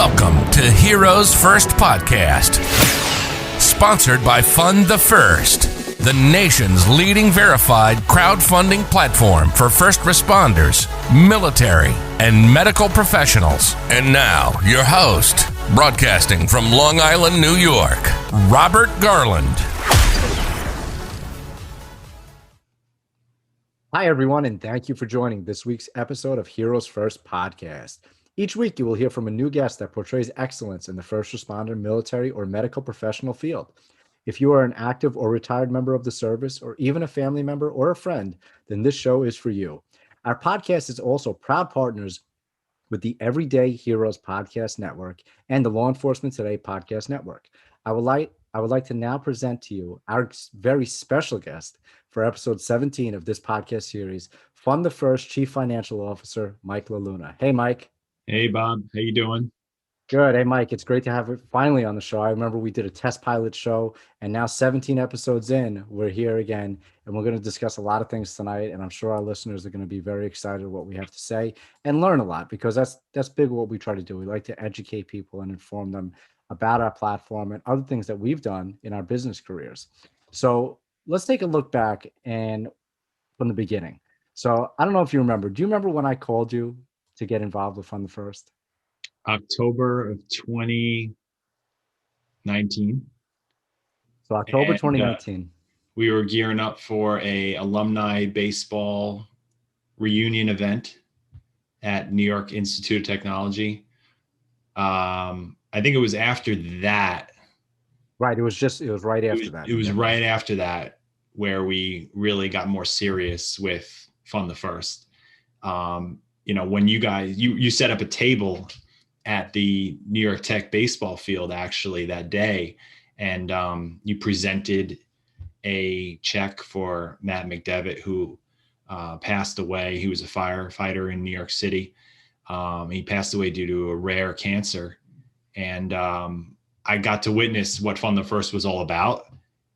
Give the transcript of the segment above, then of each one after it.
Welcome to Heroes First Podcast, sponsored by Fund the First, the nation's leading verified crowdfunding platform for first responders, military, and medical professionals. And now, your host, broadcasting from Long Island, New York, Robert Garland. Hi, everyone, and thank you for joining this week's episode of Heroes First Podcast. Each week, you will hear from a new guest that portrays excellence in the first responder, military, or medical professional field. If you are an active or retired member of the service, or even a family member or a friend, then this show is for you. Our podcast is also proud partners with the Everyday Heroes Podcast Network and the Law Enforcement Today Podcast Network. I would like to now present to you our very special guest for episode 17 of this podcast series, Fund the First Chief Financial Officer, Mike LaLuna. Hey, Mike. Hey, Bob. How you doing? Good. Hey, Mike, it's great to have it finally on the show. I remember we did a test pilot show, and now 17 episodes in, we're here again, and we're going to discuss a lot of things tonight, and I'm sure our listeners are going to be very excited what we have to say and learn a lot, because that's big what we try to do. We like to educate people and inform them about our platform and other things that we've done in our business careers. So let's take a look back and from the beginning. So I don't know if you remember. Do you remember when I called you to get involved with Fund the First? October of 2019. So October 2019. We were gearing up for a alumni baseball reunion event at New York Institute of Technology. I think it was after that. Right. It was right after that. It was right after that where we really got more serious with Fund the First. When you guys, you set up a table at the New York Tech baseball field actually that day, and you presented a check for Matt McDevitt, who passed away. He was a firefighter in New York City. He passed away due to a rare cancer, and I got to witness what Fund the First was all about,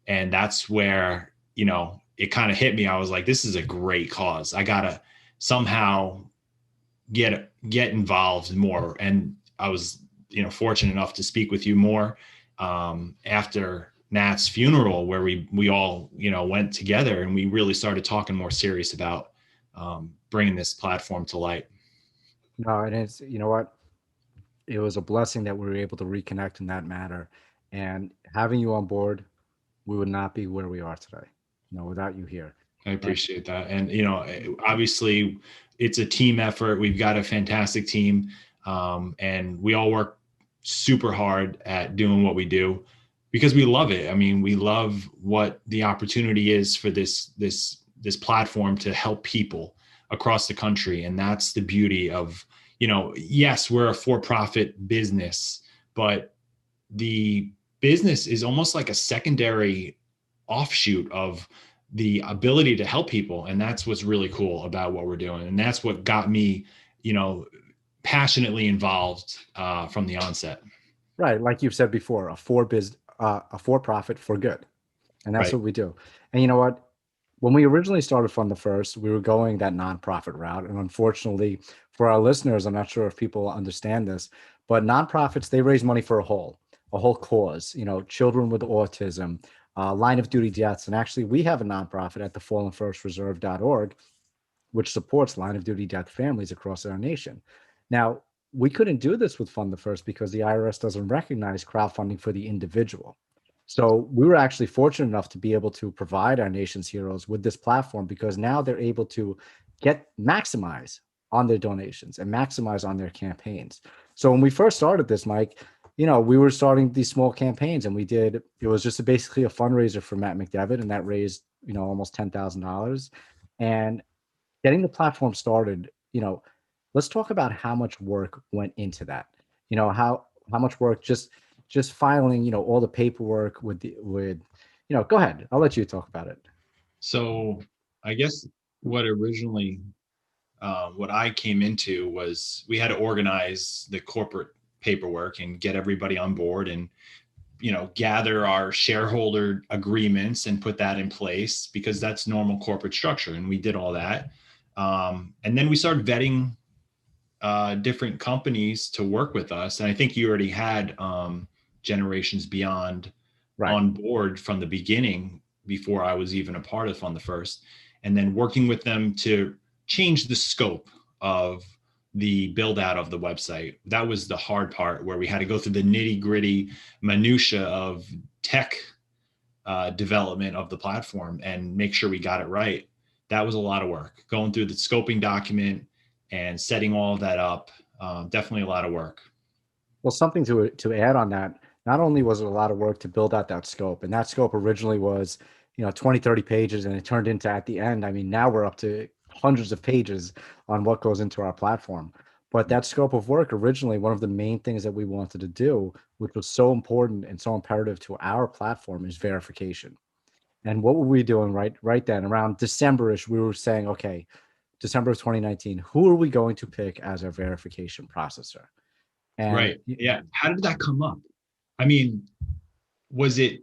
and that's where it kind of hit me. I was like, this is a great cause. I gotta somehow get involved more. And I was, fortunate enough to speak with you more after Nat's funeral, where we all, went together and we really started talking more serious about bringing this platform to light. No, and it's, what? It was a blessing that we were able to reconnect in that matter. And having you on board, we would not be where we are today, without you here. I appreciate that. And, obviously it's a team effort. We've got a fantastic team, and we all work super hard at doing what we do because we love it. I mean, we love what the opportunity is for this platform to help people across the country. And that's the beauty of, yes, we're a for-profit business, but the business is almost like a secondary offshoot of the ability to help people. And that's what's really cool about what we're doing. And that's what got me, passionately involved from the onset. Right. Like you've said before, a for-profit for good. And that's right. What we do. And you know what? When we originally started Fund the First, we were going that nonprofit route. And unfortunately for our listeners, I'm not sure if people understand this, but nonprofits, they raise money for a whole cause, children with autism, line of duty deaths. And actually, we have a nonprofit at thefallenfirstreserve.org, which supports line of duty death families across our nation. Now, we couldn't do this with Fund the First because the IRS doesn't recognize crowdfunding for the individual. So we were actually fortunate enough to be able to provide our nation's heroes with this platform, because now they're able to maximize on their donations and maximize on their campaigns. So when we first started this, Mike, we were starting these small campaigns, and it was just basically a fundraiser for Matt McDevitt, and that raised, almost $10,000. And getting the platform started, let's talk about how much work went into that. How much work just filing, all the paperwork with go ahead. I'll let you talk about it. So I guess what I came into was we had to organize the corporate paperwork and get everybody on board and, gather our shareholder agreements and put that in place, because that's normal corporate structure. And we did all that. And then we started vetting different companies to work with us. And I think you already had Generations Beyond on board from the beginning before I was even a part of Fund the First. And then working with them to change the scope of the build out of the website. That was the hard part, where we had to go through the nitty gritty minutia of tech development of the platform and make sure we got it right. That was a lot of work, going through the scoping document and setting all of that up. Definitely a lot of work. Well, something to add on that, not only was it a lot of work to build out that scope, and that scope originally was, 20, 30 pages, and it turned into, at the end, I mean, now we're up to hundreds of pages on what goes into our platform. But that scope of work, originally, one of the main things that we wanted to do, which was so important and so imperative to our platform, is verification. And what were we doing right then? Around December-ish, we were saying, okay, December of 2019, who are we going to pick as our verification processor? And right. Yeah. How did that come up? I mean, was it,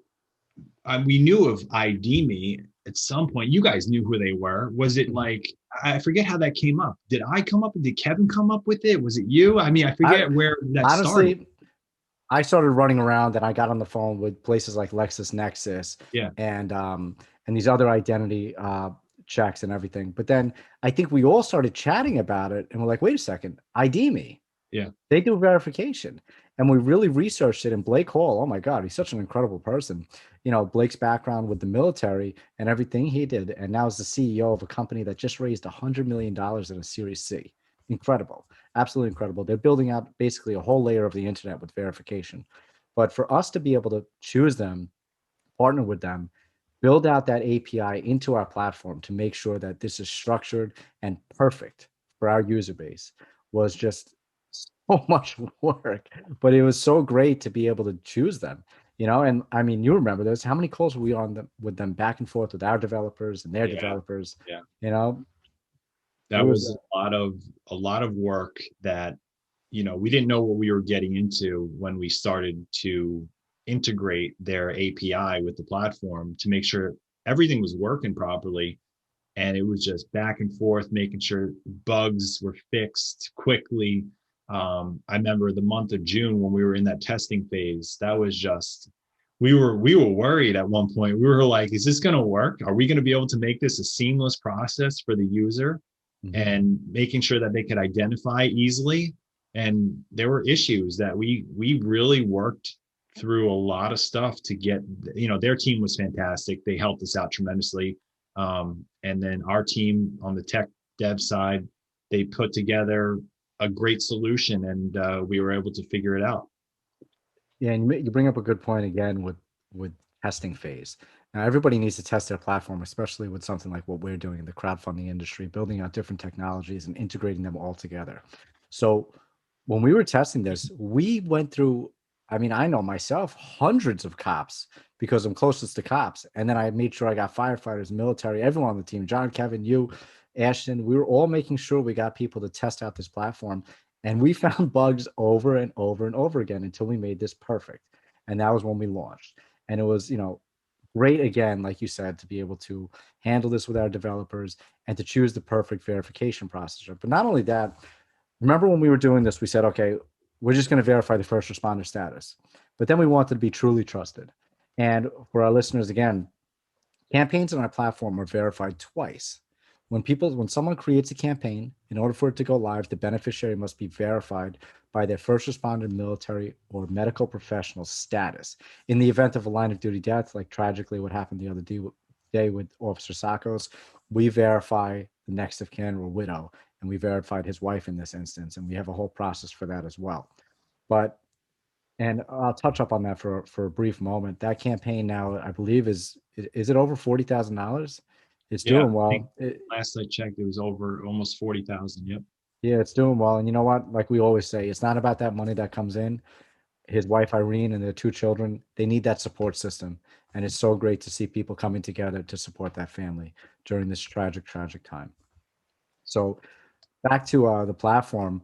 we knew of ID Me at some point. You guys knew who they were. Was it like, I forget how that came up. Did I come up? Did Kevin come up with it? Was it you? I mean, I forget where that honestly started. I started running around and I got on the phone with places like LexisNexis and these other identity checks and everything. But then I think we all started chatting about it and we're like, wait a second, ID Me. Yeah. They do verification. And we really researched it. And Blake Hall, oh my God, he's such an incredible person. Blake's background with the military and everything he did. And now is the CEO of a company that just raised $100 million in a Series C. Incredible. Absolutely incredible. They're building out basically a whole layer of the internet with verification. But for us to be able to choose them, partner with them, build out that API into our platform to make sure that this is structured and perfect for our user base was just so much work. But it was so great to be able to choose them. And I mean, you remember this, how many calls were we on with them back and forth with our developers and their developers? Yeah. That was a lot of work that, we didn't know what we were getting into when we started to integrate their API with the platform to make sure everything was working properly. And it was just back and forth, making sure bugs were fixed quickly. I remember the month of June when we were in that testing phase, that was just, we were worried at one point. We were like, is this going to work? Are we going to be able to make this a seamless process for the user? And making sure that they could identify easily. And there were issues that we really worked through a lot of stuff to get, their team was fantastic. They helped us out tremendously. And then our team on the tech dev side, they put together a great solution and we were able to figure it out. Yeah, and you bring up a good point again with testing phase. Now, everybody needs to test their platform, especially with something like what we're doing in the crowdfunding industry, building out different technologies and integrating them all together. So when we were testing this, we went through, I mean, I know myself, hundreds of cops because I'm closest to cops. And then I made sure I got firefighters, military, everyone on the team, John, Kevin, you, Ashton, we were all making sure we got people to test out this platform. And we found bugs over and over and over again until we made this perfect. And that was when we launched. And it was, great, again, like you said, to be able to handle this with our developers and to choose the perfect verification processor. But not only that, remember when we were doing this, we said, okay, we're just going to verify the first responder status. But then we wanted to be truly trusted. And for our listeners, again, campaigns on our platform are verified twice. When someone creates a campaign, in order for it to go live, the beneficiary must be verified by their first responder, military, or medical professional status. In the event of a line of duty death, like tragically what happened the other day with Officer Sakos, we verify the next of kin or widow, and we verified his wife in this instance, and we have a whole process for that as well. And I'll touch up on that for a brief moment. That campaign now, I believe, is it over $40,000? It's doing well. Last I checked, it was over almost 40,000. Yep. Yeah, it's doing well. And you know what? Like we always say, it's not about that money that comes in. His wife, Irene, and their two children, they need that support system. And it's so great to see people coming together to support that family during this tragic, tragic time. So back to the platform.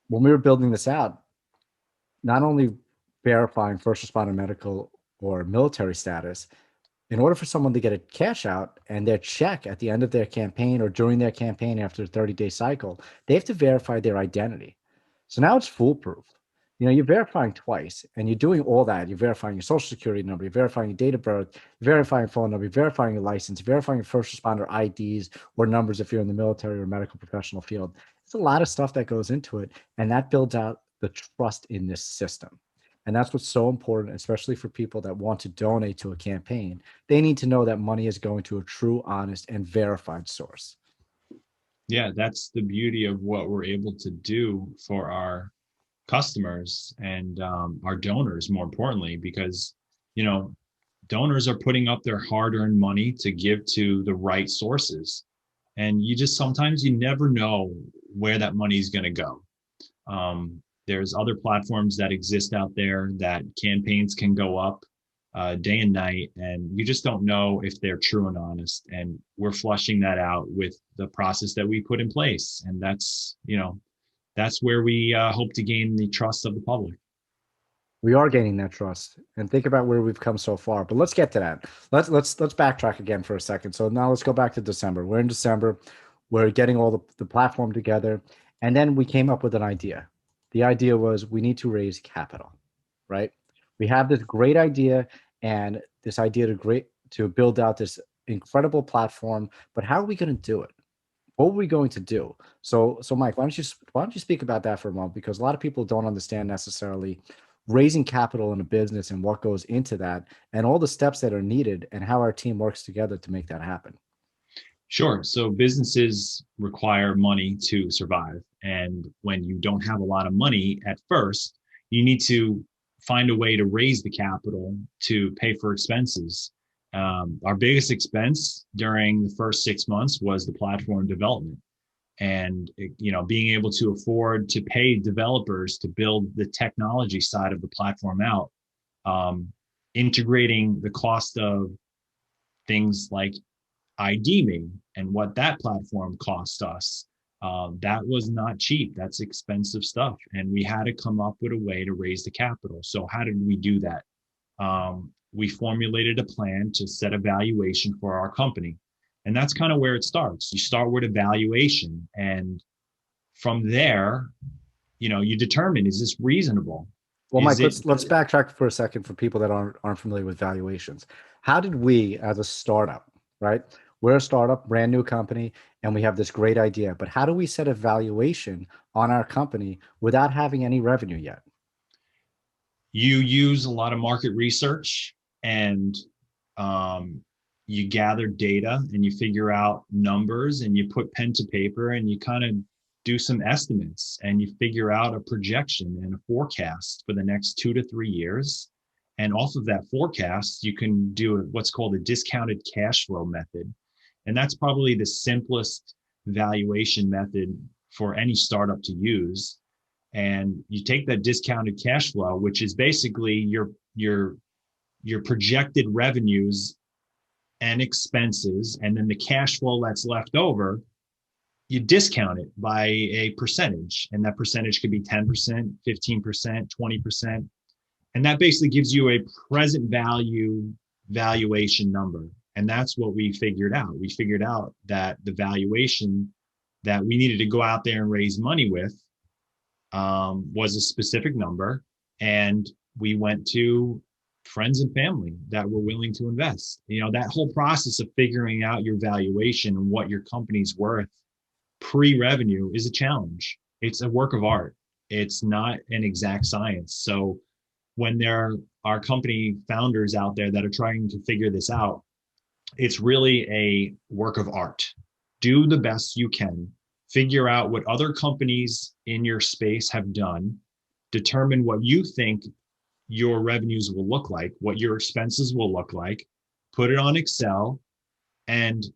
When we were building this out, not only verifying first responder, medical, or military status, in order for someone to get a cash out and their check at the end of their campaign or during their campaign after a 30-day cycle, they have to verify their identity. So now it's foolproof. You're verifying twice, and you're doing all that. You're verifying your social security number, you're verifying your date of birth, you're verifying phone number, you're verifying your license, you're verifying your first responder IDs or numbers if you're in the military or medical professional field. There's a lot of stuff that goes into it, and that builds out the trust in this system. And that's what's so important, especially for people that want to donate to a campaign. They need to know that money is going to a true, honest, and verified source. Yeah, that's the beauty of what we're able to do for our customers and our donors, more importantly, because donors are putting up their hard-earned money to give to the right sources, and sometimes you never know where that money is going to go. There's other platforms that exist out there that campaigns can go up day and night, and you just don't know if they're true and honest, and we're flushing that out with the process that we put in place, and that's where we hope to gain the trust of the public. We are gaining that trust, and think about where we've come so far. But let's get to that. Let's backtrack again for a second. So now let's go back to December. We're in December. We're getting all the platform together, and then we came up with an idea. The idea was we need to raise capital, right? We have this great idea, and this idea to build out this incredible platform. But how are we going to do it? What are we going to do? So Mike, why don't you speak about that for a moment? Because a lot of people don't understand necessarily raising capital in a business and what goes into that and all the steps that are needed and how our team works together to make that happen. Sure. So businesses require money to survive. And when you don't have a lot of money at first, you need to find a way to raise the capital to pay for expenses. Our biggest expense during the first 6 months was the platform development. And, being able to afford to pay developers to build the technology side of the platform out, integrating the cost of things like IDing and what that platform cost us. That was not cheap. That's expensive stuff. And we had to come up with a way to raise the capital. So how did we do that? We formulated a plan to set a valuation for our company. And that's kind of where it starts. You start with a valuation, and from there, you determine, is this reasonable? Well, Mike, let's backtrack for a second for people that aren't familiar with valuations. How did we, as a startup, right? We're a startup, brand new company, and we have this great idea. But how do we set a valuation on our company without having any revenue yet? You use a lot of market research, and you gather data, and you figure out numbers, and you put pen to paper, and you kind of do some estimates, and you figure out a projection and a forecast for the next 2 to 3 years. And off of that forecast, you can do what's called a discounted cash flow method. And that's probably the simplest valuation method for any startup to use. And you take that discounted cash flow, which is basically your projected revenues and expenses, and then the cash flow that's left over, you discount it by a percentage. And that percentage could be 10%, 15%, 20%. And that basically gives you a present value valuation number. And that's what we figured out. We figured out that the valuation that we needed to go out there and raise money with was a specific number. And we went to friends and family that were willing to invest. That whole process of figuring out your valuation and what your company's worth pre-revenue is a challenge. It's a work of art. It's not an exact science. So when there are company founders out there that are trying to figure this out, it's really a work of art. Do the best you can. Figure out what other companies in your space have done. Determine what you think your revenues will look like, what your expenses will look like. Put it on Excel and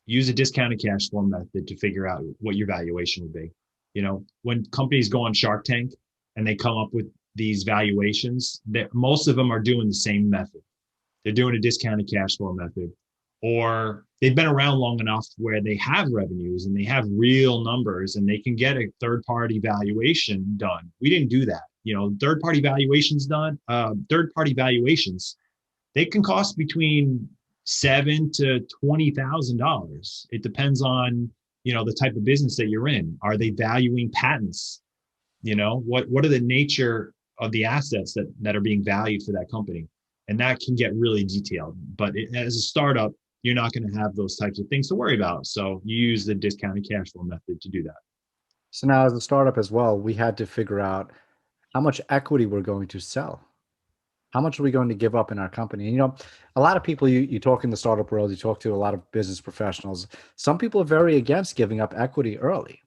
use a discounted cash flow method to figure out what your valuation would be. When companies go on Shark Tank and they come up with these valuations, that most of them are doing the same method. They're doing a discounted cash flow method, or they've been around long enough where they have revenues and they have real numbers and they can get a third-party valuation done. We didn't do that. Third-party valuations, they can cost between $7,000 to $20,000. It depends on, the type of business that you're in. Are they valuing patents? What are the nature of the assets that are being valued for that company? And that can get really detailed. But as a startup, you're not going to have those types of things to worry about. So you use the discounted cash flow method to do that. So now as a startup as well, we had to figure out how much equity we're going to sell. How much are we going to give up in our company? And, a lot of people, you talk in the startup world, you talk to a lot of business professionals. Some people are very against giving up equity early.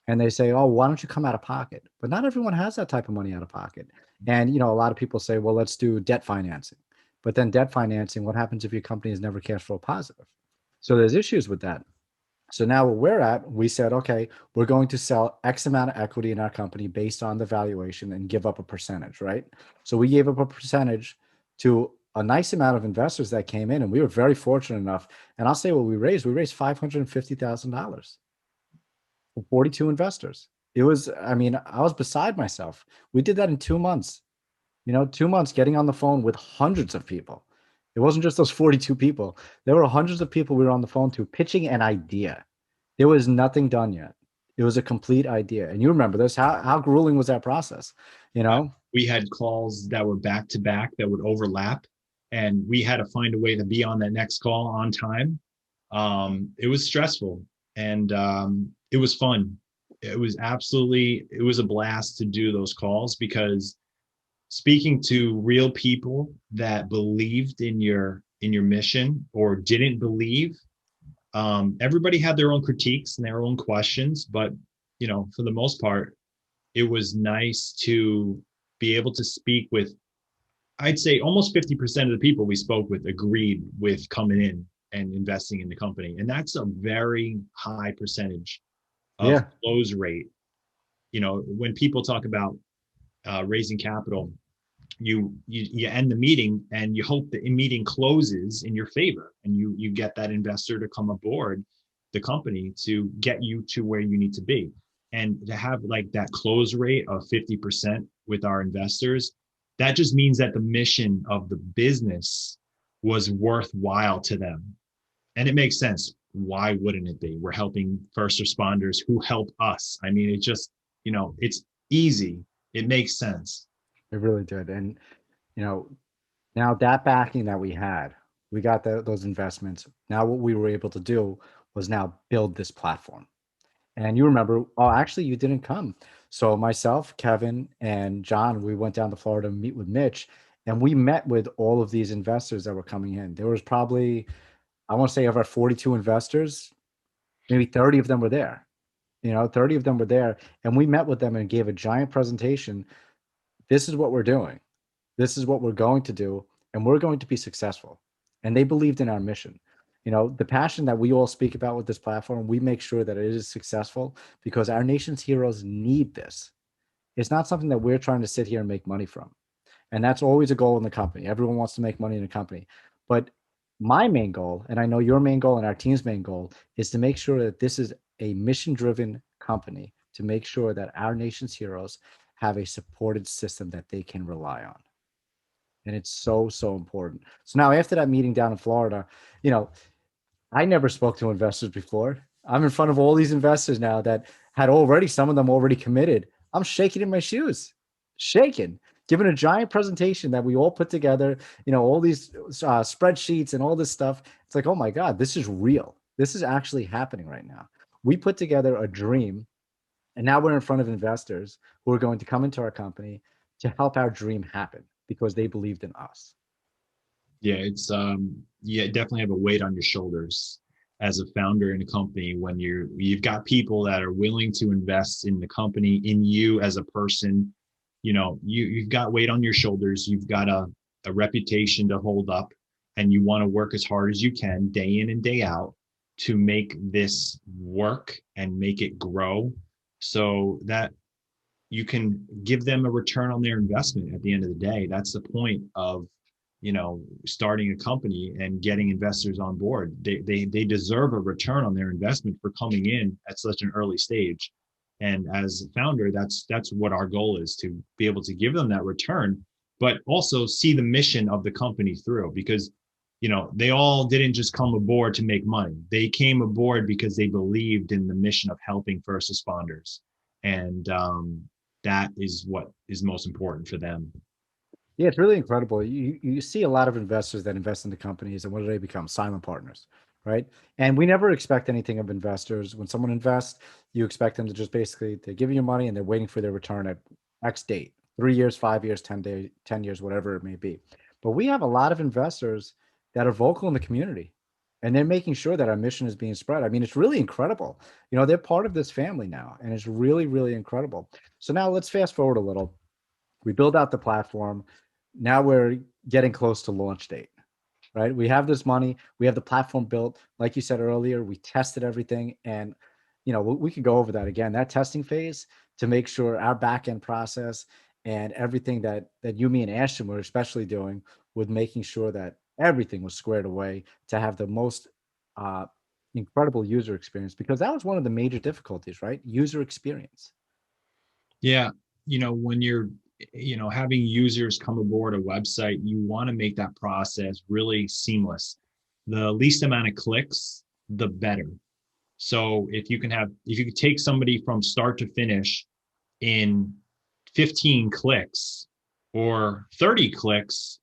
And they say, oh, why don't you come out of pocket? But not everyone has that type of money out of pocket. And, a lot of people say, well, let's do debt financing. But then debt financing, what happens if your company is never cash flow positive? So there's issues with that. So now where we're at, we said, okay, we're going to sell X amount of equity in our company based on the valuation and give up a percentage, right? So we gave up a percentage to a nice amount of investors that came in, and we were very fortunate enough. And I'll say what we raised $550,000 for 42 investors. It was, I was beside myself. We did that in 2 months, 2 months getting on the phone with hundreds of people. It wasn't just those 42 people. There were hundreds of people we were on the phone to pitching an idea. There was nothing done yet. It was a complete idea. And you remember this, how grueling was that process? We had calls that were back to back that would overlap, and we had to find a way to be on that next call on time. It was stressful, and it was fun. It was a blast to do those calls, because speaking to real people that believed in your mission or didn't believe, everybody had their own critiques and their own questions, but for the most part, it was nice to be able to speak with, I'd say almost 50% of the people we spoke with agreed with coming in and investing in the company. And that's a very high percentage of close rate. When people talk about raising capital, you end the meeting and you hope the meeting closes in your favor, and you get that investor to come aboard the company to get you to where you need to be. And to have like that close rate of 50% with our investors, that just means that the mission of the business was worthwhile to them. And it makes sense. Why wouldn't it be? We're helping first responders who help us. It just, it's easy. It makes sense. It really did. And, now that backing that we had, we got those investments. Now what we were able to do was now build this platform. And you remember, oh, actually you didn't come. So myself, Kevin, and John, we went down to Florida to meet with Mitch, and we met with all of these investors that were coming in. There was probably, I want to say, of our 42 investors, maybe 30 of them were there. 30 of them were there. And we met with them and gave a giant presentation. This is what we're doing. This is what we're going to do. And we're going to be successful. And they believed in our mission. The passion that we all speak about with this platform, we make sure that it is successful because our nation's heroes need this. It's not something that we're trying to sit here and make money from. And that's always a goal in the company. Everyone wants to make money in a company. But my main goal, and I know your main goal and our team's main goal, is to make sure that this is a mission-driven company, to make sure that our nation's heroes have a supported system that they can rely on. And it's so, so important. So now after that meeting down in Florida, I never spoke to investors before. I'm in front of all these investors now that had already, some of them already committed. I'm shaking in my shoes, shaking, giving a giant presentation that we all put together, all these spreadsheets and all this stuff. It's like, oh my God, this is real. This is actually happening right now. We put together a dream, and now we're in front of investors who are going to come into our company to help our dream happen because they believed in us. Yeah, it's you definitely have a weight on your shoulders as a founder in a company when you've got people that are willing to invest in the company, in you as a person. You've got weight on your shoulders. You've got a reputation to hold up, and you want to work as hard as you can day in and day out to make this work and make it grow so that you can give them a return on their investment at the end of the day. That's the point of starting a company and getting investors on board. They deserve a return on their investment for coming in at such an early stage. And as a founder, that's what our goal is, to be able to give them that return, but also see the mission of the company through. Because they all didn't just come aboard to make money. They came aboard because they believed in the mission of helping first responders. And that is what is most important for them. Yeah, it's really incredible. You see a lot of investors that invest into companies, and what do they become? Silent partners, right? And we never expect anything of investors. When someone invests, you expect them to just basically they give you your money and they're waiting for their return at X date, 3 years, 5 years, 10 years, whatever it may be. But we have a lot of investors that are vocal in the community, and they're making sure that our mission is being spread. I mean, it's really incredible. They're part of this family now, and it's really, really incredible. So now let's fast forward a little. We build out the platform. Now we're getting close to launch date, right? We have this money, we have the platform built. Like you said earlier, we tested everything, and we could go over that again. That testing phase to make sure our back end process and everything that you, me, and Ashton were especially doing with making sure that everything was squared away to have the most uh, incredible user experience, because that was one of the major difficulties, right? User experience. Yeah. When you're, having users come aboard a website, you want to make that process really seamless. The least amount of clicks, the better. So if you could take somebody from start to finish in 15 clicks or 30 clicks,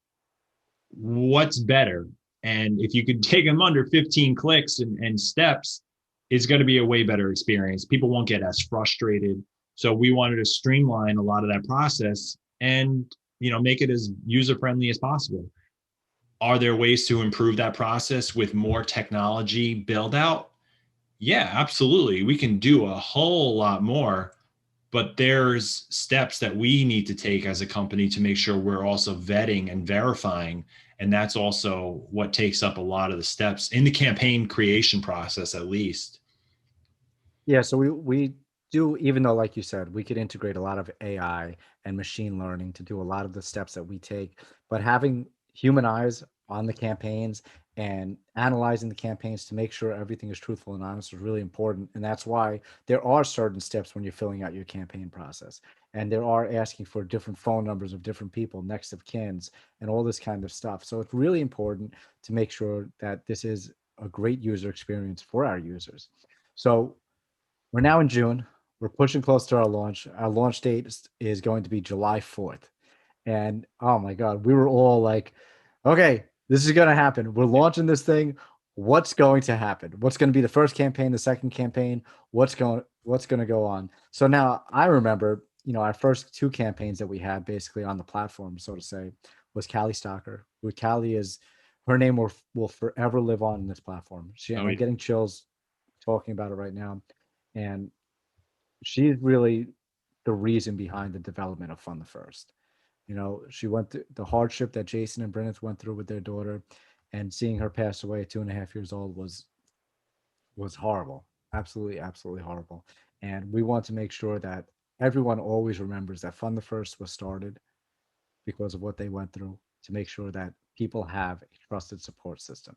what's better? And if you could take them under 15 clicks and steps, it's going to be a way better experience. People won't get as frustrated. So we wanted to streamline a lot of that process and, make it as user friendly as possible. Are there ways to improve that process with more technology build out? Yeah, absolutely. We can do a whole lot more, but there's steps that we need to take as a company to make sure we're also vetting and verifying. And that's also what takes up a lot of the steps in the campaign creation process, at least. Yeah, so we do, even though, like you said, we could integrate a lot of AI and machine learning to do a lot of the steps that we take, but having human eyes on the campaigns and analyzing the campaigns to make sure everything is truthful and honest is really important. And that's why there are certain steps when you're filling out your campaign process. And there are asking for different phone numbers of different people, next of kins, and all this kind of stuff. So it's really important to make sure that this is a great user experience for our users. So we're now in June. We're pushing close to our launch. Our launch date is going to be July 4th. And oh my God, we were all like, okay, this is going to happen. We're launching this thing. What's going to happen? What's going to be the first campaign, the second campaign? What's going to go on? So now I remember, our first two campaigns that we had basically on the platform, so to say, was Callie Stalker. Who Callie is, her name will forever live on in this platform. I'm getting chills talking about it right now. And she's really the reason behind the development of Fund the First. She went through the hardship that Jason and Brenneth went through with their daughter, and seeing her pass away at 2.5 years old was horrible. Absolutely, absolutely horrible. And we want to make sure that everyone always remembers that Fund the First was started because of what they went through, to make sure that people have a trusted support system,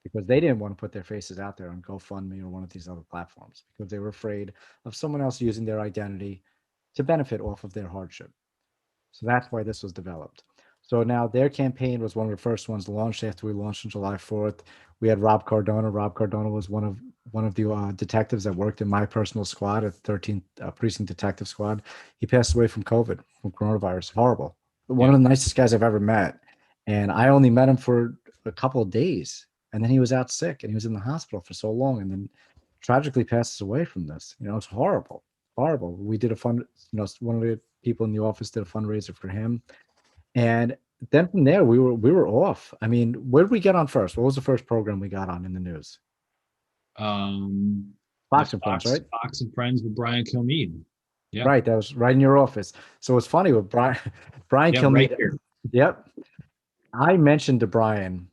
because they didn't want to put their faces out there on GoFundMe or one of these other platforms because they were afraid of someone else using their identity to benefit off of their hardship. So that's why this was developed. So now their campaign was one of the first ones launched after we launched on July 4th. We had Rob Cardona. Rob Cardona was one of the detectives that worked in my personal squad at 13th Precinct Detective Squad. He passed away from COVID, from coronavirus. Horrible. One of the nicest guys I've ever met. And I only met him for a couple of days. And then he was out sick and he was in the hospital for so long, and then tragically passes away from this. It's horrible, horrible. We did a fund, one of the people in the office did a fundraiser for him. And then from there, we were off. I mean, where did we get on first? What was the first program we got on in the news? Fox and Friends, right? Fox and Friends with Brian Kilmeade. Yeah. Right. That was right in your office. So it's funny with Brian Kilmeade. Right here. Yep. I mentioned to Brian,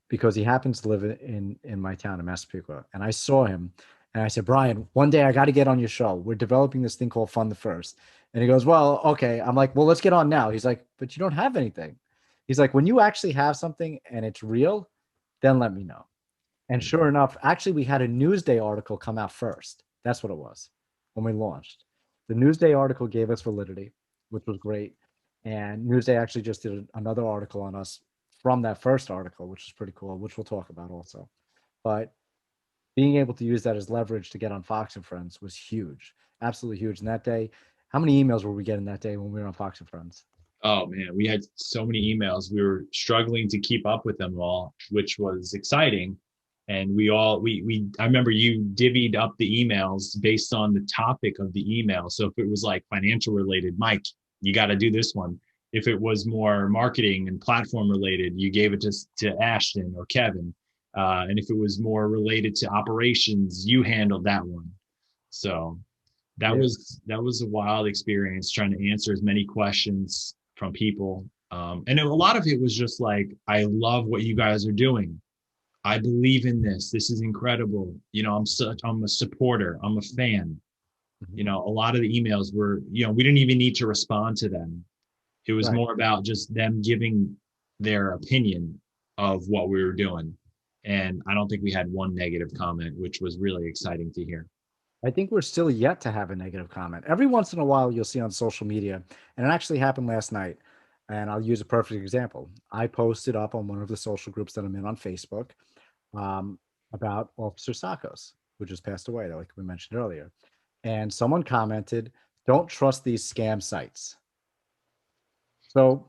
because he happens to live in my town in Massapequa, and I saw him and I said, Brian, one day I got to get on your show. We're developing this thing called Fund the First. And he goes, well, okay. I'm like, well, let's get on now. He's like, but you don't have anything. He's like, when you actually have something and it's real, then let me know. And sure enough, actually, we had a Newsday article come out first. That's what it was when we launched. The Newsday article gave us validity, which was great. And Newsday actually just did another article on us from that first article, which is pretty cool, which we'll talk about also. But being able to use that as leverage to get on Fox and Friends was huge, absolutely huge. And that day, how many emails were we getting that day when we were on Fox and Friends? Oh man, we had so many emails. We were struggling to keep up with them all, which was exciting. And I remember you divvied up the emails based on the topic of the email. So if it was like financial related, Mike, you got to do this one. If it was more marketing and platform related, you gave it to Ashton or Kevin. And if it was more related to operations, you handled that one. So that was a wild experience trying to answer as many questions from people. And a lot of it was just like, I love what you guys are doing. I believe in this. This is incredible. I'm a supporter. I'm a fan. Mm-hmm. A lot of the emails were, we didn't even need to respond to them. It was more about just them giving their opinion of what we were doing. And I don't think we had one negative comment, which was really exciting to hear. I think we're still yet to have a negative comment. Every once in a while, you'll see on social media, and it actually happened last night. And I'll use a perfect example. I posted up on one of the social groups that I'm in on Facebook about Officer Sakos, who just passed away, like we mentioned earlier. And someone commented, "Don't trust these scam sites." So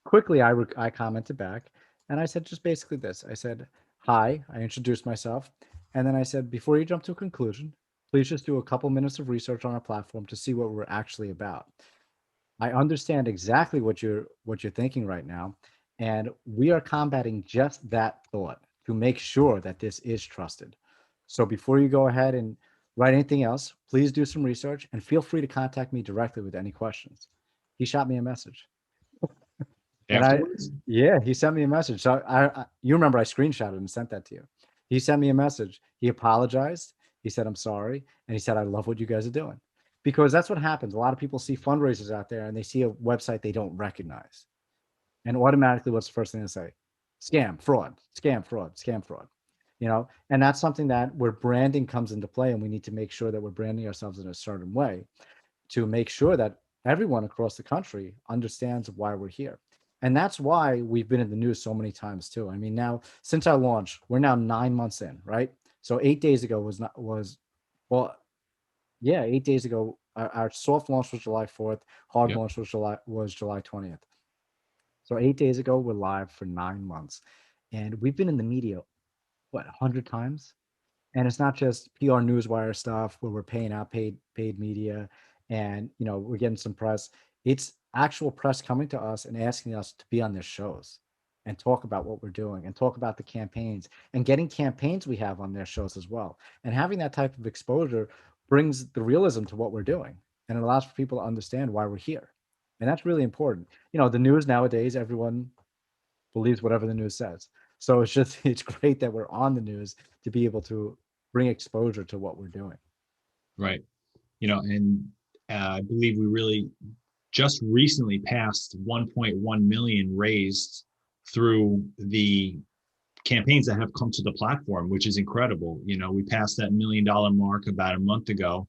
quickly, I commented back, and I said just basically this. I said, "Hi," I introduced myself, and then I said, "Before you jump to a conclusion, please just do a couple minutes of research on our platform to see what we're actually about. I understand exactly what you're thinking right now, and we are combating just that thought to make sure that this is trusted. So before you go ahead and write anything else, please do some research and feel free to contact me directly with any questions." He shot me a message. And Afterwards? yeah, he sent me a message. So you remember I screenshotted and sent that to you. He sent me a message. He apologized. He said, "I'm sorry." And he said, "I love what you guys are doing." Because that's what happens. A lot of people see fundraisers out there and they see a website they don't recognize. And automatically, what's the first thing they say? Scam, fraud, scam, fraud, scam, fraud. And that's something that where branding comes into play. And we need to make sure that we're branding ourselves in a certain way to make sure that everyone across the country understands why we're here. And that's why we've been in the news so many times too. I mean, now since our launch, we're now 9 months in, right? So 8 days ago well, yeah, 8 days ago, our soft launch was July 4th, hard Yep. launch was July 20th. So 8 days ago, we're live for 9 months, and we've been in the media what 100 times. And it's not just PR newswire stuff where we're paying out paid media and we're getting some press. It's actual press coming to us and asking us to be on their shows and talk about what we're doing and talk about the campaigns and getting campaigns we have on their shows as well. And having that type of exposure brings the realism to what we're doing and it allows for people to understand why we're here. And that's really important. The news nowadays, everyone believes whatever the news says. So it's great that we're on the news to be able to bring exposure to what we're doing. Right. And I believe we really just recently passed 1.1 million raised through the campaigns that have come to the platform, which is incredible. We passed that $1 million mark about a month ago,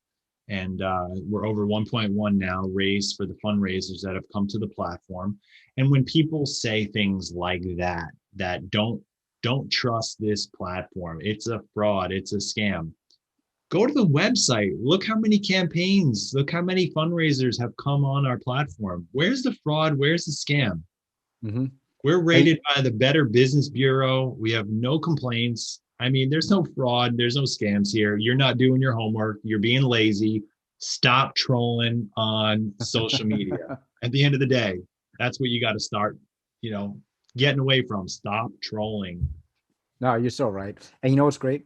and we're over 1.1 now raised for the fundraisers that have come to the platform. And when people say things like that don't trust this platform, it's a fraud, it's a scam. Go to the website. Look how many campaigns, look how many fundraisers have come on our platform. Where's the fraud? Where's the scam? Mm-hmm. We're rated by the Better Business Bureau. We have no complaints. I mean, there's no fraud. There's no scams here. You're not doing your homework. You're being lazy. Stop trolling on social media. At the end of the day, that's what you got to start, getting away from. Stop trolling. No, you're so right. And you know what's great?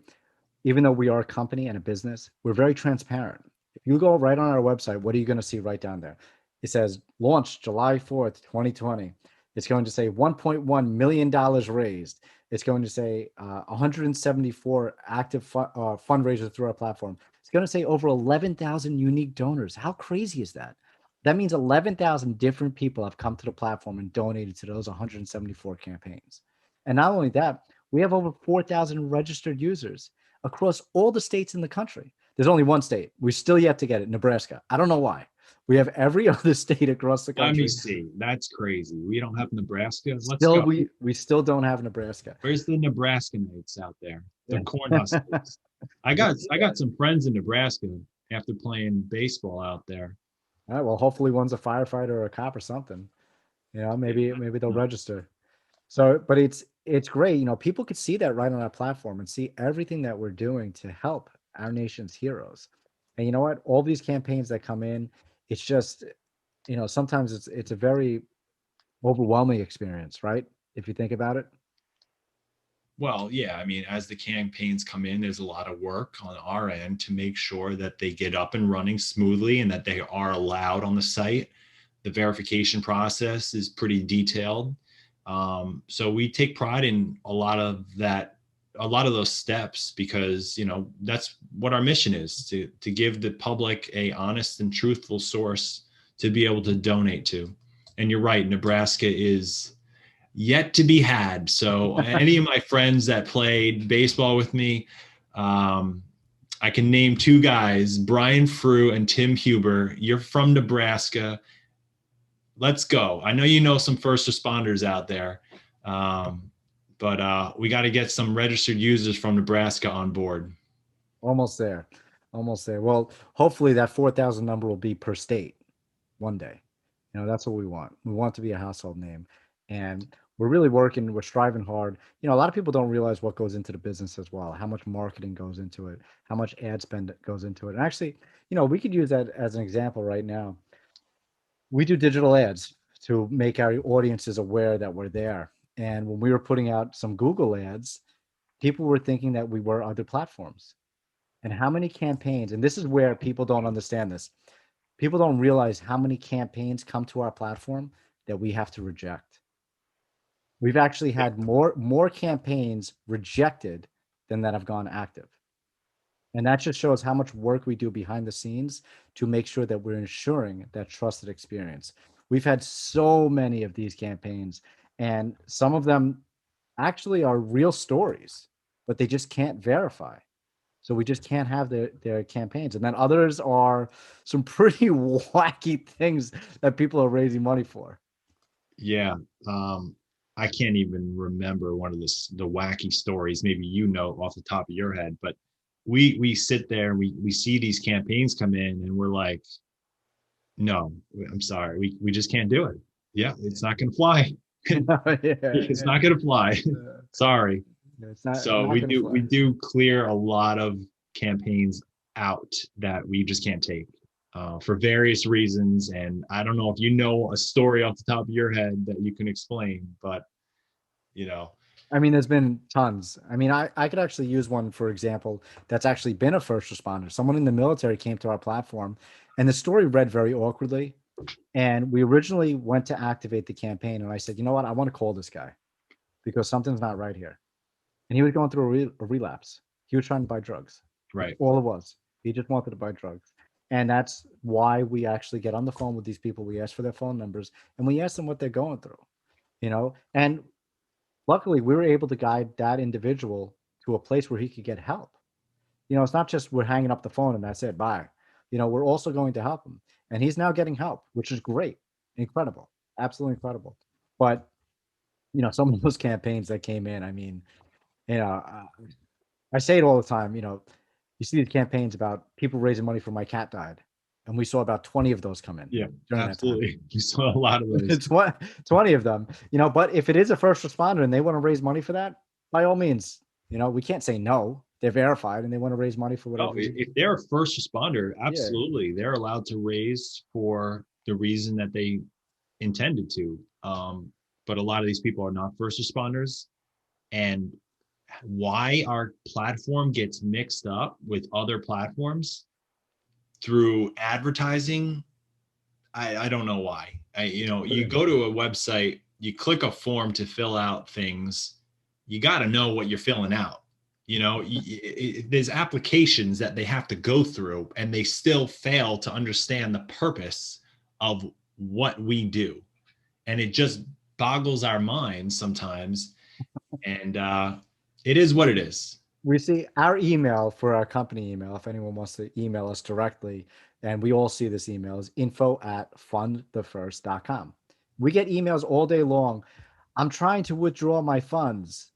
Even though we are a company and a business, we're very transparent. If you go right on our website, what are you going to see right down there? It says launch July 4th, 2020. It's going to say $1.1 million raised. It's going to say 174 active fundraisers through our platform. It's going to say over 11,000 unique donors. How crazy is that? That means 11,000 different people have come to the platform and donated to those 174 campaigns. And not only that, we have over 4,000 registered users across all the states in the country. There's only one state. We're still yet to get it, Nebraska. I don't know why. We have every other state across the Let me country. see. That's crazy. We don't have Nebraska. Let's Still, go. we still don't have Nebraska. Where's the Nebraska Knights out there? The Yeah. Cornhuskers. I got some friends in Nebraska after playing baseball out there. All right, well, hopefully one's a firefighter or a cop or something. Maybe they'll register. So, but it's great. People could see that right on our platform and see everything that we're doing to help our nation's heroes. And you know what? All these campaigns that come in, it's just, sometimes it's a very overwhelming experience, right? If you think about it. Well, yeah, I mean, as the campaigns come in, there's a lot of work on our end to make sure that they get up and running smoothly and that they are allowed on the site. The verification process is pretty detailed. So we take pride in a lot of those steps because, that's what our mission is, to give the public a honest and truthful source to be able to donate to. And you're right, Nebraska is yet to be had. So any of my friends that played baseball with me, I can name two guys, Brian Frew and Tim Huber. You're from Nebraska. Let's go. I know you know some first responders out there, but we got to get some registered users from Nebraska on board. Almost there. Almost there. Well, hopefully that 4,000 number will be per state one day. That's what we want. We want to be a household name. And we're really working, we're striving hard. A lot of people don't realize what goes into the business as well, how much marketing goes into it, how much ad spend goes into it. And actually, we could use that as an example right now. We do digital ads to make our audiences aware that we're there. And when we were putting out some Google ads, people were thinking that we were other platforms. And how many campaigns, and this is where people don't understand this. People don't realize how many campaigns come to our platform that we have to reject. We've actually had more campaigns rejected than that have gone active. And that just shows how much work we do behind the scenes to make sure that we're ensuring that trusted experience. We've had so many of these campaigns, and some of them actually are real stories, but they just can't verify. So we just can't have their campaigns. And then others are some pretty wacky things that people are raising money for. Yeah. I can't even remember one of the wacky stories. Maybe off the top of your head, but we sit there and we see these campaigns come in and we're like, no, I'm sorry, we just can't do it. Yeah, it's not going to fly. It's not going to fly. Sorry. It's not. So we do clear a lot of campaigns out that we just can't take for various reasons. And I don't know if you know a story off the top of your head that you can explain, but I mean, there's been tons. I mean, I could actually use one, for example, that's actually been a first responder. Someone in the military came to our platform, and the story read very awkwardly. And we originally went to activate the campaign, and I said, you know what? I want to call this guy because something's not right here. And he was going through a relapse. He was trying to buy drugs. Right. All it was. He just wanted to buy drugs. And that's why we actually get on the phone with these people. We ask for their phone numbers, and we ask them what they're going through, and luckily, we were able to guide that individual to a place where he could get help. It's not just we're hanging up the phone and that's it, bye. We're also going to help him. And he's now getting help, which is great, incredible, absolutely incredible. But, some of those campaigns that came in, I mean, I say it all the time, you see these campaigns about people raising money for my cat died. And we saw about 20 of those come in. Yeah, absolutely. You saw a lot of those. It's 20 of them, but if it is a first responder and they want to raise money for that, by all means, we can't say no. They're verified and they want to raise money for whatever. Oh, if they're a first responder, absolutely. Yeah. They're allowed to raise for the reason that they intended to. But a lot of these people are not first responders. And why our platform gets mixed up with other platforms through advertising, I don't know why. You go to a website, you click a form to fill out things, you got to know what you're filling out. There's applications that they have to go through and they still fail to understand the purpose of what we do. And it just boggles our minds sometimes. And it is what it is. We see our email for our company email. If anyone wants to email us directly, and we all see this email, is info@fundthefirst.com. We get emails all day long. I'm trying to withdraw my funds,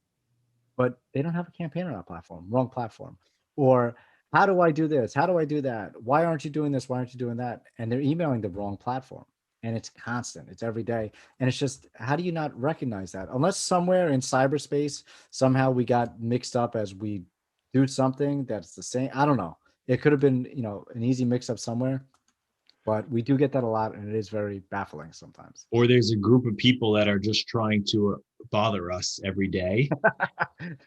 but they don't have a campaign on our platform, wrong platform. Or how do I do this? How do I do that? Why aren't you doing this? Why aren't you doing that? And they're emailing the wrong platform. And it's constant, it's every day. And it's just, how do you not recognize that? Unless somewhere in cyberspace, somehow we got mixed up as we do something that's the same. I don't know. It could have been, an easy mix up somewhere, but we do get that a lot. And it is very baffling sometimes. Or there's a group of people that are just trying to bother us every day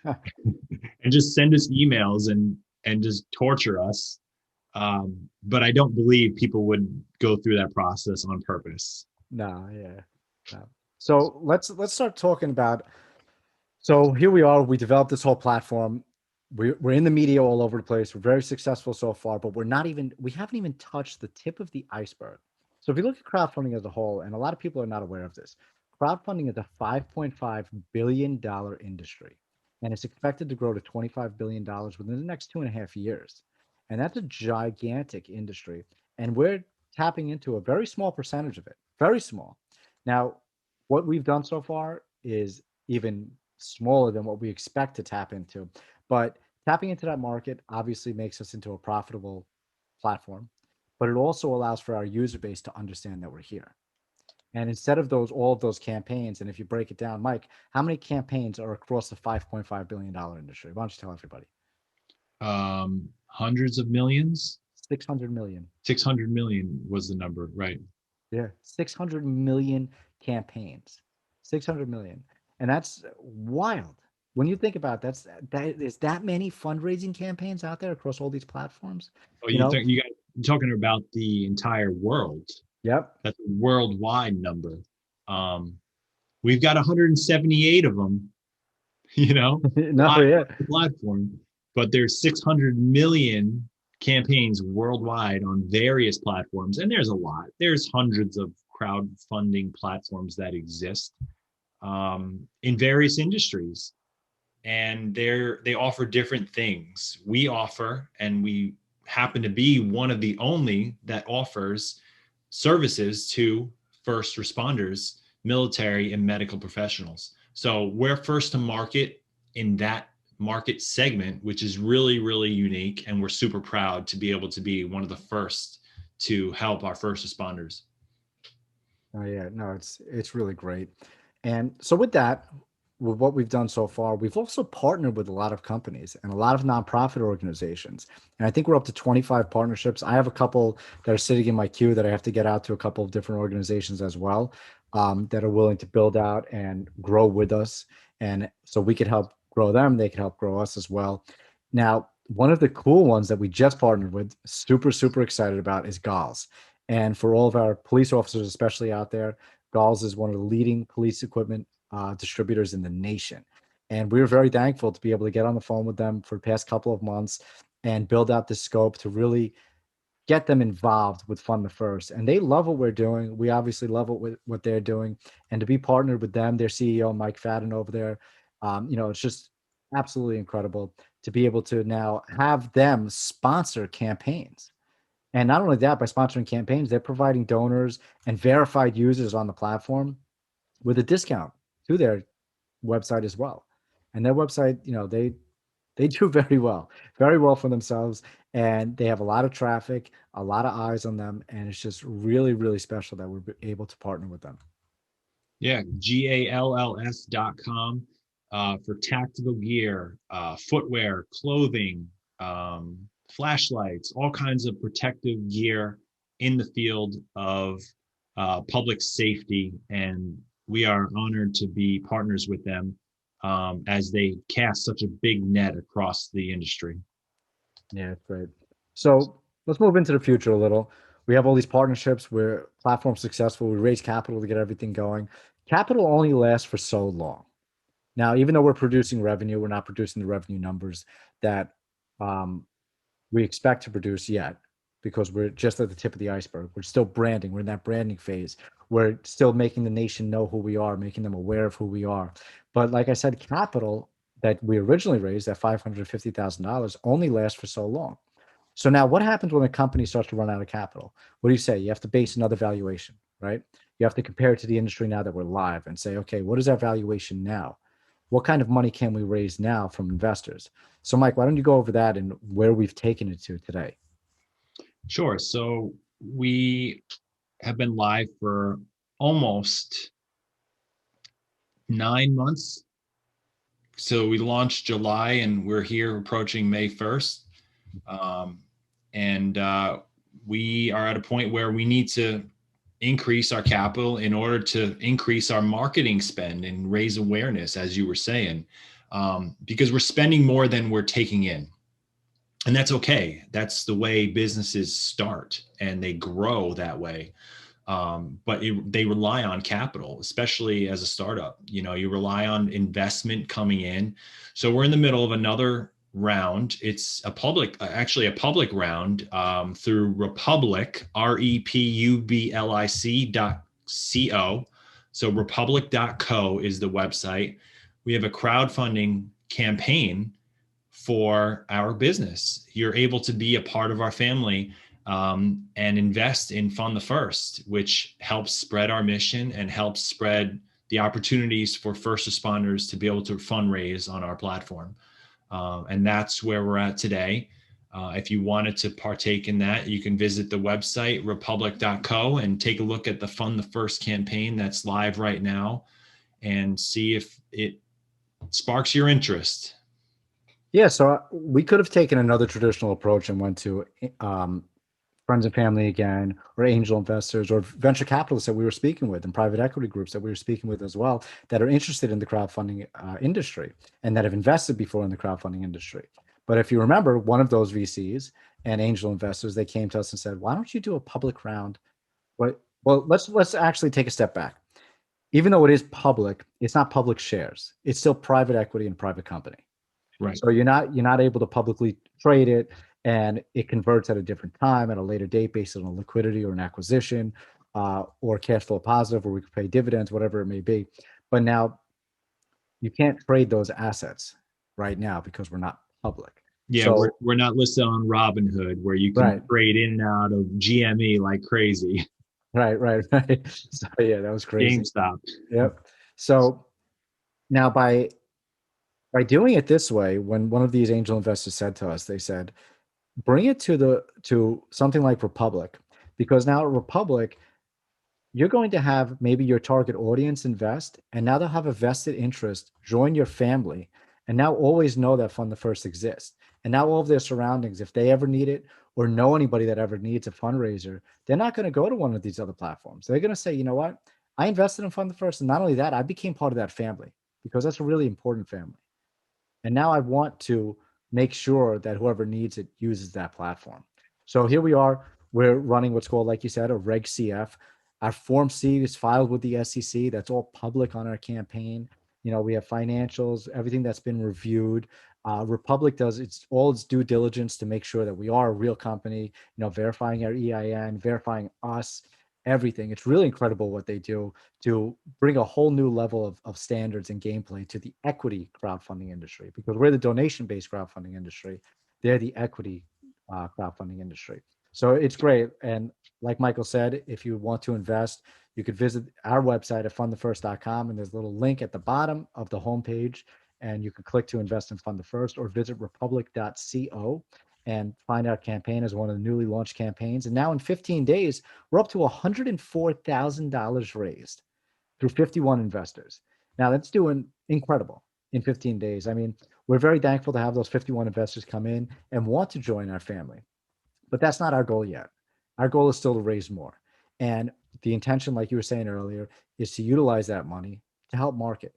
and just send us emails and just torture us. But I don't believe people would go through that process on purpose. No, yeah. No. So let's start talking about. So here we are. We developed this whole platform. We're in the media all over the place. We're very successful so far, but we haven't even touched the tip of the iceberg. So if you look at crowdfunding as a whole, and a lot of people are not aware of this, crowdfunding is a $5.5 billion industry, and it's expected to grow to $25 billion within the next 2.5 years. And that's a gigantic industry. And we're tapping into a very small percentage of it, very small. Now, what we've done so far is even smaller than what we expect to tap into. But tapping into that market obviously makes us into a profitable platform, but it also allows for our user base to understand that we're here. And instead of all of those campaigns, and if you break it down, Mike, how many campaigns are across the $5.5 billion industry? Why don't you tell everybody? Hundreds of millions. 600 million. 600 million was the number, right? Yeah, 600 million campaigns. 600 million. And that's wild. When you think about it, is that many fundraising campaigns out there across all these platforms? Oh, you're talking about the entire world. Yep. That's a worldwide number. We've got 178 of them, No, yeah. the platform, but there's 600 million campaigns worldwide on various platforms. And there's a lot. There's hundreds of crowdfunding platforms that exist in various industries. And they offer different things. We offer, and we happen to be one of the only that offers services to first responders, military, and medical professionals. So we're first to market in that market segment, which is really, really unique. And we're super proud to be able to be one of the first to help our first responders. Oh yeah, no, it's really great. And so with that, with what we've done so far, we've also partnered with a lot of companies and a lot of nonprofit organizations. And I think we're up to 25 partnerships. I have a couple that are sitting in my queue that I have to get out to a couple of different organizations as well, that are willing to build out and grow with us. And so we could help grow them. They could help grow us as well. Now, one of the cool ones that we just partnered with, super, super excited about, is GALS. And for all of our police officers, especially out there, GALS is one of the leading police equipment distributors in the nation. And we were very thankful to be able to get on the phone with them for the past couple of months and build out the scope to really get them involved with Fund the First. And they love what we're doing. We obviously love what they're doing. And to be partnered with them, their CEO, Mike Fadden over there, it's just absolutely incredible to be able to now have them sponsor campaigns. And not only that, by sponsoring campaigns, they're providing donors and verified users on the platform with a discount to their website as well. And their website, they do very well for themselves. And they have a lot of traffic, a lot of eyes on them. And it's just really, really special that we're able to partner with them. Yeah, GALLS.com for tactical gear, footwear, clothing, flashlights, all kinds of protective gear in the field of public safety. And we are honored to be partners with them as they cast such a big net across the industry. Yeah, great. So let's move into the future a little. We have all these partnerships. We're platform successful. We raise capital to get everything going. Capital only lasts for so long. Now, even though we're producing revenue, we're not producing the revenue numbers that we expect to produce yet, because we're just at the tip of the iceberg. We're still branding. We're in that branding phase. We're still making the nation know who we are, making them aware of who we are. But like I said, capital that we originally raised, that $550,000, only lasts for so long. So now what happens when a company starts to run out of capital? What do you say? You have to base another valuation, right? You have to compare it to the industry now that we're live and say, okay, what is our valuation now? What kind of money can we raise now from investors? So Mike, why don't you go over that and where we've taken it to today? Sure. So we have been live for almost 9 months. So we launched July and we're here approaching May 1st. And we are at a point where we need to increase our capital in order to increase our marketing spend and raise awareness, as you were saying, because we're spending more than we're taking in. And that's okay. That's the way businesses start and they grow that way. But they rely on capital, especially as a startup. You rely on investment coming in. So we're in the middle of another round. It's actually a public round through Republic, REPUBLIC.co. So republic.co is the website. We have a crowdfunding campaign for our business. You're able to be a part of our family and invest in Fund the First, which helps spread our mission and helps spread the opportunities for first responders to be able to fundraise on our platform. And that's where we're at today. If you wanted to partake in that, you can visit the website, republic.co, and take a look at the Fund the First campaign that's live right now and see if it sparks your interest. Yeah, so we could have taken another traditional approach and went to friends and family again, or angel investors, or venture capitalists that we were speaking with, and private equity groups that we were speaking with as well, that are interested in the crowdfunding industry and that have invested before in the crowdfunding industry. But if you remember, one of those VCs and angel investors, they came to us and said, "Why don't you do a public round?" Well, let's actually take a step back. Even though it is public, it's not public shares. It's still private equity and private company. Right. So you're not able to publicly trade it, and it converts at a different time at a later date based on a liquidity or an acquisition or cash flow positive, or we could pay dividends, whatever it may be. But now you can't trade those assets right now because we're not public. Yeah, so, we're not listed on Robinhood where you can right. trade in and out of GME like crazy. Right. So yeah, that was crazy. GameStop. Yep. So now by doing it this way, when one of these angel investors said to us, they said, bring it to something like Republic, because now at Republic, you're going to have maybe your target audience invest, and now they'll have a vested interest, join your family, and now always know that Fund the First exists. And now all of their surroundings, if they ever need it or know anybody that ever needs a fundraiser, they're not going to go to one of these other platforms. They're going to say, you know what? I invested in Fund the First, and not only that, I became part of that family, because that's a really important family. And now I want to make sure that whoever needs it uses that platform. So here we are. We're running what's called, like you said, a Reg CF. Our Form C is filed with the SEC. That's all public on our campaign. We have financials, everything that's been reviewed. Republic does all its due diligence to make sure that we are a real company, verifying our EIN, verifying us, everything. It's really incredible what they do to bring a whole new level of standards and gameplay to the equity crowdfunding industry, because we're the donation-based crowdfunding industry. They're the equity crowdfunding industry. So it's great. And like Michael said, if you want to invest, you could visit our website at fundthefirst.com, and there's a little link at the bottom of the homepage, and you can click to invest in Fund the First, or visit republic.co and find our campaign as one of the newly launched campaigns. And now in 15 days, we're up to $104,000 raised through 51 investors. Now that's doing incredible in 15 days. I mean, we're very thankful to have those 51 investors come in and want to join our family. But that's not our goal yet. Our goal is still to raise more. And the intention, like you were saying earlier, is to utilize that money to help market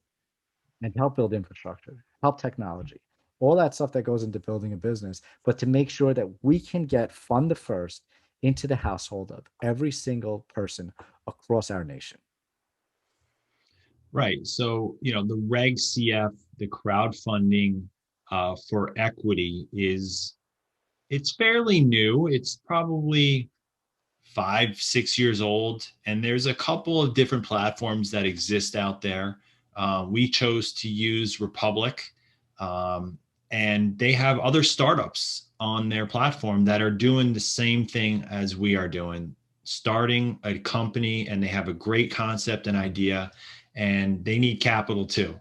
and to help build infrastructure, help technology, all that stuff that goes into building a business, but to make sure that we can get Fund the First into the household of every single person across our nation. Right. So, the Reg CF, the crowdfunding for equity it's fairly new. It's probably 5-6 years old. And there's a couple of different platforms that exist out there. We chose to use Republic, and they have other startups on their platform that are doing the same thing as we are doing, starting a company, and they have a great concept and idea, and they need capital too.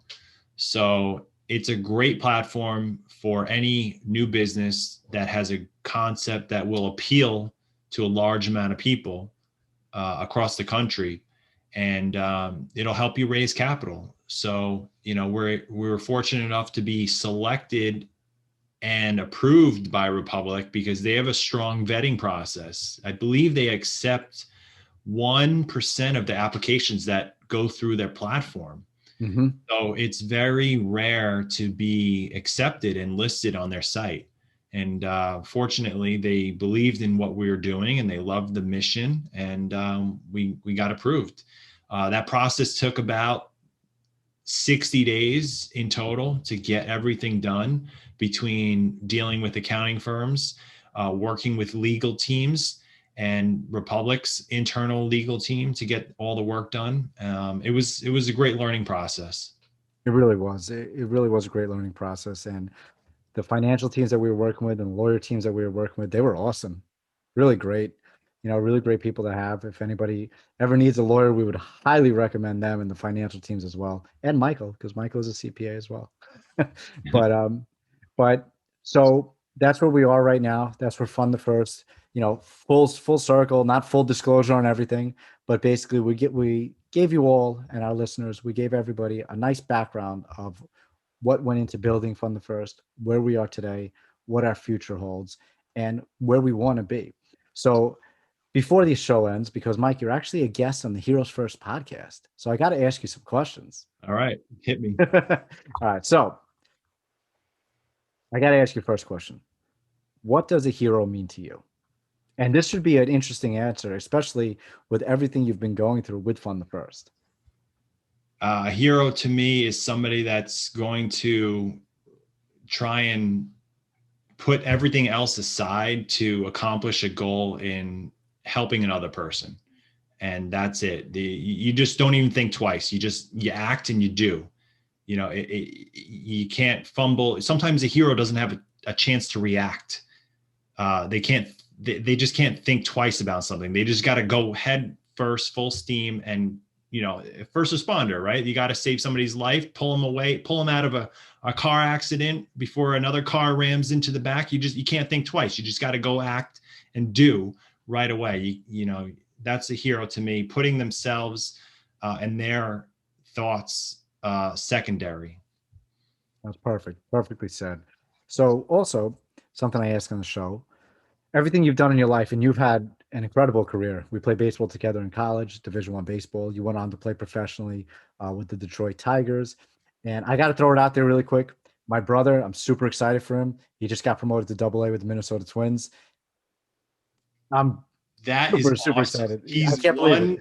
So it's a great platform for any new business that has a concept that will appeal to a large amount of people across the country, and it'll help you raise capital. So, we're fortunate enough to be selected and approved by Republic because they have a strong vetting process. I believe they accept 1% of the applications that go through their platform. Mm-hmm. So it's very rare to be accepted and listed on their site. And fortunately, they believed in what we were doing and they loved the mission, and we got approved. That process took about 60 days in total to get everything done, between dealing with accounting firms, working with legal teams, and Republic's internal legal team to get all the work done. It was a great learning process. It really was. It really was a great learning process. And the financial teams that we were working with and the lawyer teams that we were working with, they were awesome. Really great. Really great people to have. If anybody ever needs a lawyer, we would highly recommend them and the financial teams as well. And Michael, because Michael is a CPA as well. But so that's where we are right now. That's where Fund the First, full circle, not full disclosure on everything, but basically we gave you all and our listeners, we gave everybody a nice background of what went into building Fund the First, where we are today, what our future holds, and where we want to be. So before the show ends, because Mike, you're actually a guest on the Heroes First podcast, so I got to ask you some questions. All right, hit me. All right, so I got to ask you first question. What does a hero mean to you? And this should be an interesting answer, especially with everything you've been going through with Fund the First. A hero to me is somebody that's going to try and put everything else aside to accomplish a goal in helping another person. And that's it. You just don't even think twice. You act and you do. You can't fumble. Sometimes a hero doesn't have a chance to react. They just can't think twice about something. They just got to go head first, full steam, and first responder, right? You got to save somebody's life, pull them out of a car accident before another car rams into the back. You can't think twice. You just got to go act and do right away. That's a hero to me, putting themselves and their thoughts secondary. That's perfect. Perfectly said. So also something I ask on the show, everything you've done in your life, and you've had an incredible career. We played baseball together in college, Division I baseball. You went on to play professionally with the Detroit Tigers. And I got to throw it out there really quick. My brother, I'm super excited for him. He just got promoted to AA with the Minnesota Twins. I'm super excited. He's one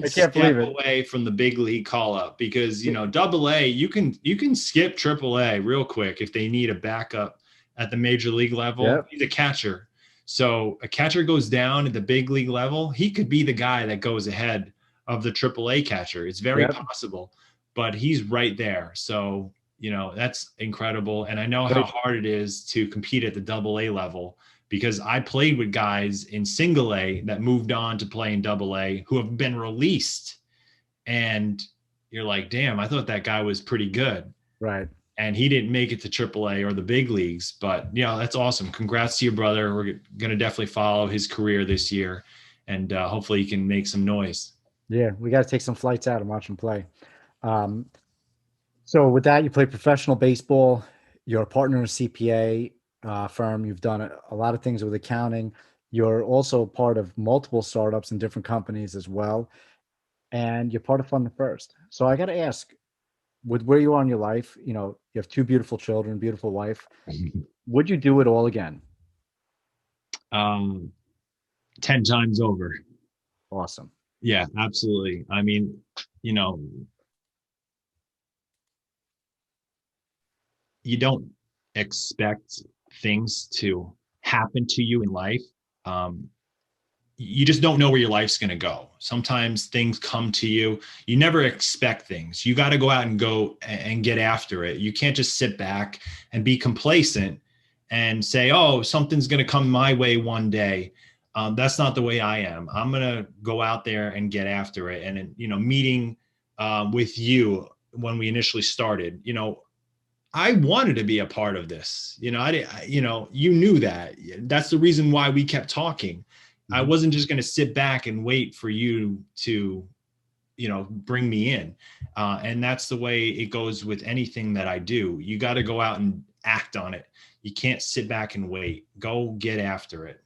step away from the big league call up, because AA, you can skip AAA real quick if they need a backup at the major league level. Yep. He's a catcher. So a catcher goes down at the big league level, he could be the guy that goes ahead of the AAA catcher. It's very possible, but he's right there. So, that's incredible. And I know how hard it is to compete at the AA level, because I played with guys in single A that moved on to play in AA who have been released. And you're like, damn, I thought that guy was pretty good. Right. And he didn't make it to AAA or the big leagues, but that's awesome. Congrats to your brother. We're going to definitely follow his career this year, and hopefully he can make some noise. Yeah, we got to take some flights out and watch him play. So with that, you play professional baseball. You're a partner in a CPA firm. You've done a lot of things with accounting. You're also part of multiple startups and different companies as well. And you're part of Fund the First. So I got to ask, with where you are in your life, you have 2 beautiful children, beautiful wife. Would you do it all again? 10 times over. Awesome. Yeah, absolutely. I mean, you don't expect things to happen to you in life. You just don't know where your life's going to go. Sometimes things come to you. You never expect things. You got to go out and go and get after it. You can't just sit back and be complacent and say, oh, something's going to come my way one day. That's not the way I am. I'm going to go out there and get after it. And, meeting with you when we initially started, I wanted to be a part of this. You knew that. That's the reason why we kept talking. I wasn't just going to sit back and wait for you to, bring me in. And that's the way it goes with anything that I do. You got to go out and act on it. You can't sit back and wait. Go get after it.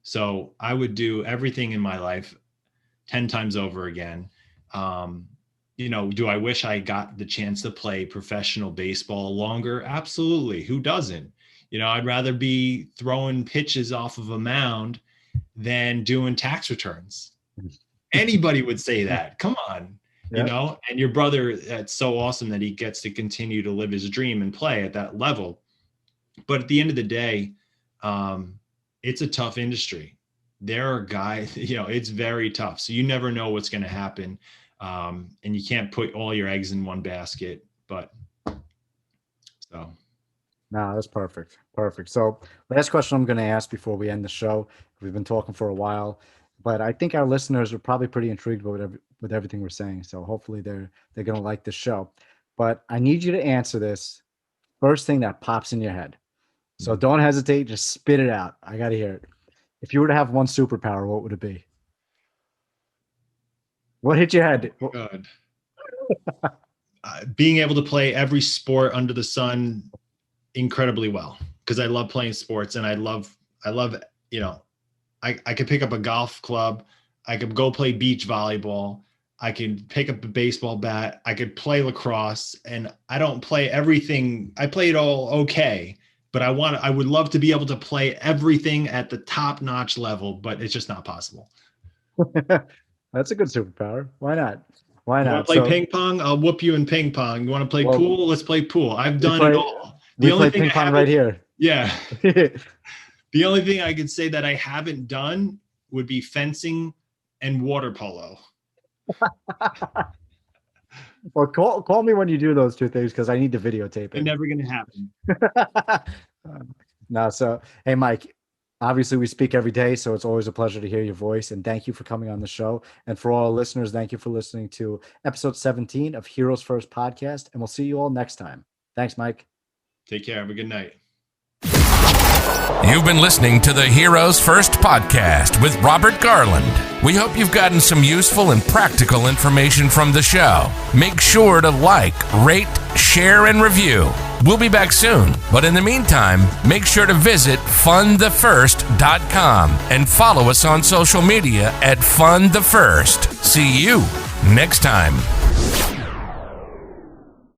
So I would do everything in my life 10 times over again. Do I wish I got the chance to play professional baseball longer? Absolutely. Who doesn't? I'd rather be throwing pitches off of a mound than doing tax returns. Anybody would say that. Come on, Yeah. and your brother, that's so awesome that he gets to continue to live his dream and play at that level. But at the end of the day, it's a tough industry. There are guys, it's very tough. So you never know what's going to happen. And you can't put all your eggs in one basket, so. No, that's perfect. Perfect. So last question I'm going to ask before we end the show. We've been talking for a while, but I think our listeners are probably pretty intrigued with everything we're saying. So hopefully they're going to like this show. But I need you to answer this first thing that pops in your head. So don't hesitate. Just spit it out. I got to hear it. If you were to have one superpower, what would it be? What hit your head? Good. Being able to play every sport under the sun incredibly well, because I love playing sports, and I love, I could pick up a golf club. I could go play beach volleyball. I could pick up a baseball bat. I could play lacrosse, and I don't play everything. I play it all okay, but I would love to be able to play everything at the top notch level, but it's just not possible. That's a good superpower. Why not? Why You not? want to play ping pong? I'll whoop you in ping pong. You want to play pool? Let's play pool. I've done it all. We play ping pong right here. Yeah. The only thing I could say that I haven't done would be fencing and water polo. Well, call me when you do those two things, because I need to videotape it. They're never going to happen. No, so hey, Mike. Obviously, we speak every day, so it's always a pleasure to hear your voice. And thank you for coming on the show. And for all our listeners, thank you for listening to episode 17 of Heroes First Podcast. And we'll see you all next time. Thanks, Mike. Take care. Have a good night. You've been listening to the Heroes First Podcast with Robert Garland. We hope you've gotten some useful and practical information from the show. Make sure to like, rate, share, and review. We'll be back soon, but in the meantime, make sure to visit funthefirst.com and follow us on social media at funthefirst. See you next time.